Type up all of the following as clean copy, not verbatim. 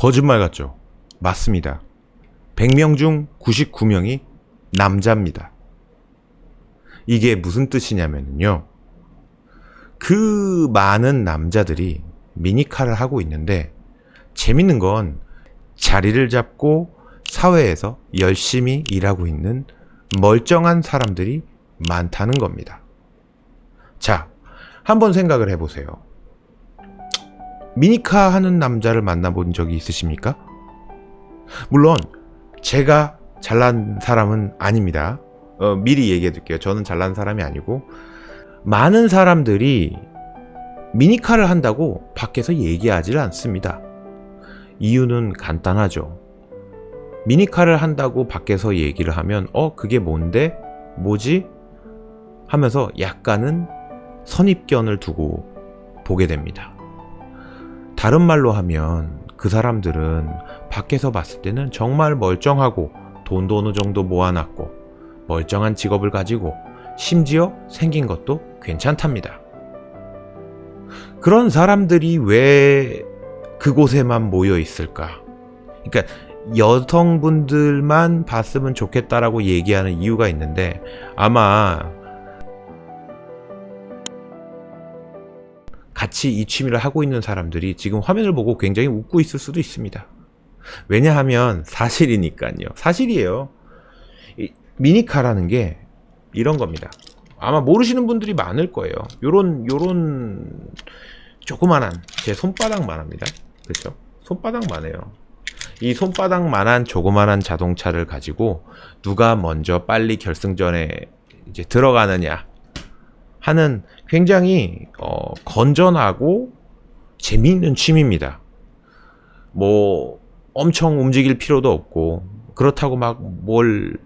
거짓말 같죠? 맞습니다. 100명 중 99명이 남자입니다. 이게 무슨 뜻이냐면요. 그 많은 남자들이 미니카를 하고 있는데 재밌는 건 자리를 잡고 사회에서 열심히 일하고 있는 멀쩡한 사람들이 많다는 겁니다. 자, 한번 생각을 해보세요. 미니카 하는 남자를 만나본 적이 있으십니까? 물론 제가 잘난 사람은 아닙니다. 미리 얘기해 줄게요. 저는 잘난 사람이 아니고 많은 사람들이 미니카를 한다고 밖에서 얘기하지 않습니다. 이유는 간단하죠. 미니카를 한다고 밖에서 얘기를 하면 그게 뭔데? 뭐지? 하면서 약간은 선입견을 두고 보게 됩니다. 다른 말로 하면 그 사람들은 밖에서 봤을 때는 정말 멀쩡하고 돈도 어느 정도 모아놨고 멀쩡한 직업을 가지고 심지어 생긴 것도 괜찮답니다. 그런 사람들이 왜 그곳에만 모여 있을까? 그러니까 여성분들만 봤으면 좋겠다라고 얘기하는 이유가 있는데 아마 같이 이 취미를 하고 있는 사람들이 지금 화면을 보고 굉장히 웃고 있을 수도 있습니다. 왜냐하면 사실이니까요. 사실이에요. 미니카라는 게 이런 겁니다. 아마 모르시는 분들이 많을 거예요. 요런 조그만한 제 손바닥만합니다. 그렇죠? 손바닥만해요. 이 손바닥만한 조그만한 자동차를 가지고 누가 먼저 빨리 결승전에 이제 들어가느냐 하는 굉장히 건전하고 재미있는 취미입니다. 뭐 엄청 움직일 필요도 없고 그렇다고 막 뭘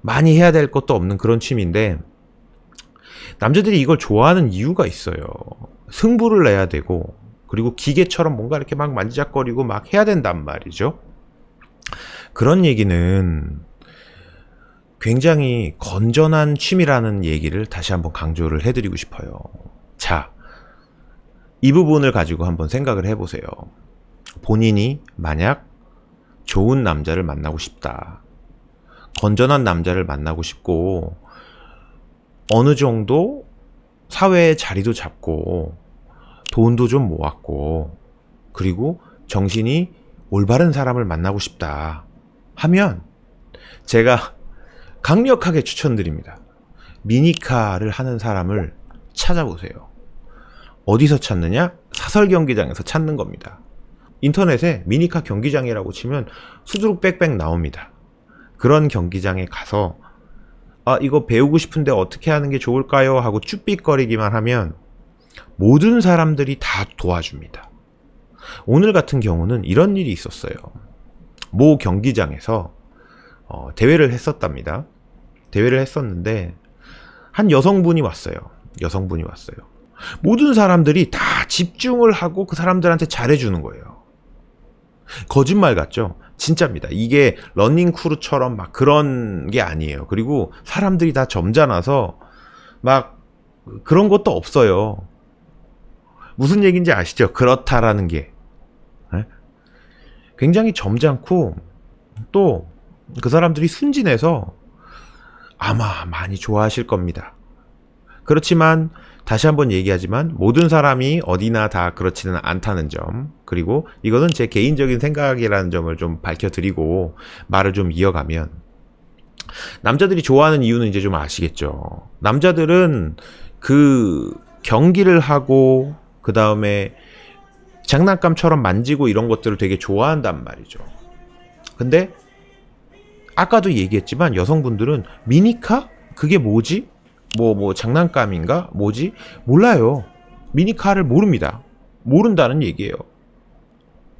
많이 해야 될 것도 없는 그런 취미인데 남자들이 이걸 좋아하는 이유가 있어요. 승부를 내야 되고 그리고 기계처럼 뭔가 이렇게 막 만지작거리고 막 해야 된단 말이죠. 그런 얘기는 굉장히 건전한 취미라는 얘기를 다시 한번 강조를 해드리고 싶어요. 자, 이 부분을 가지고 한번 생각을 해보세요. 본인이 만약 좋은 남자를 만나고 싶다. 건전한 남자를 만나고 싶고 어느 정도 사회의 자리도 잡고 돈도 좀 모았고 그리고 정신이 올바른 사람을 만나고 싶다 하면 제가 강력하게 추천드립니다. 미니카를 하는 사람을 찾아보세요. 어디서 찾느냐? 사설 경기장에서 찾는 겁니다. 인터넷에 미니카 경기장이라고 치면 수두룩 빽빽 나옵니다. 그런 경기장에 가서 이거 배우고 싶은데 어떻게 하는 게 좋을까요? 하고 쭈삣거리기만 하면 모든 사람들이 다 도와줍니다. 오늘 같은 경우는 이런 일이 있었어요. 모 경기장에서 대회를 했었답니다. 대회를 했었는데 한 여성분이 왔어요. 모든 사람들이 다 집중을 하고 그 사람들한테 잘해주는 거예요. 거짓말 같죠? 진짜입니다. 이게 러닝 크루처럼 막 그런 게 아니에요. 그리고 사람들이 다 점잖아서 막 그런 것도 없어요. 무슨 얘기인지 아시죠? 그렇다라는 게. 굉장히 점잖고 또 그 사람들이 순진해서 아마 많이 좋아하실 겁니다. 그렇지만 다시 한번 얘기하지만 모든 사람이 어디나 다 그렇지는 않다는 점, 그리고 이거는 제 개인적인 생각이라는 점을 좀 밝혀드리고 말을 좀 이어가면 남자들이 좋아하는 이유는 이제 좀 아시겠죠. 남자들은 그 경기를 하고 그 다음에 장난감처럼 만지고 이런 것들을 되게 좋아한단 말이죠. 근데 아까도 얘기했지만 여성분들은 미니카? 그게 뭐지? 뭐 장난감인가? 뭐지? 몰라요. 미니카를 모릅니다. 모른다는 얘기예요.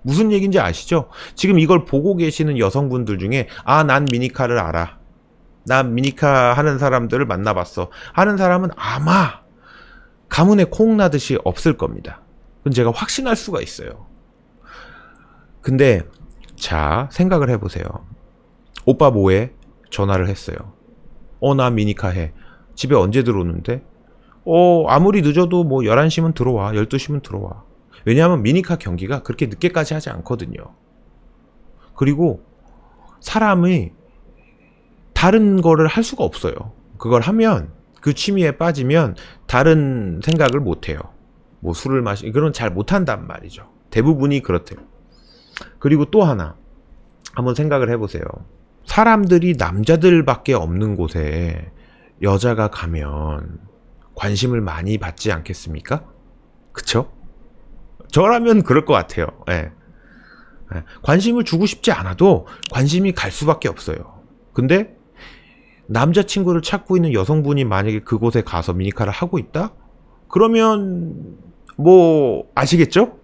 무슨 얘기인지 아시죠? 지금 이걸 보고 계시는 여성분들 중에 난 미니카를 알아. 난 미니카 하는 사람들을 만나봤어. 하는 사람은 아마 가문에 콩 나듯이 없을 겁니다. 그건 제가 확신할 수가 있어요. 근데 자, 생각을 해보세요. 오빠 뭐해? 전화를 했어요. 나 미니카 해. 집에 언제 들어오는데? 아무리 늦어도 뭐 11시면 들어와. 12시면 들어와. 왜냐하면 미니카 경기가 그렇게 늦게까지 하지 않거든요. 그리고 사람이 다른 거를 할 수가 없어요. 그걸 하면, 그 취미에 빠지면 다른 생각을 못 해요. 뭐 술을 그런 잘 못한단 말이죠. 대부분이 그렇대요. 그리고 또 하나 한번 생각을 해보세요. 사람들이 남자들밖에 없는 곳에 여자가 가면 관심을 많이 받지 않겠습니까? 그쵸? 저라면 그럴 것 같아요. 예. 예. 관심을 주고 싶지 않아도 관심이 갈 수밖에 없어요. 근데 남자친구를 찾고 있는 여성분이 만약에 그곳에 가서 미니카를 하고 있다? 그러면 뭐 아시겠죠?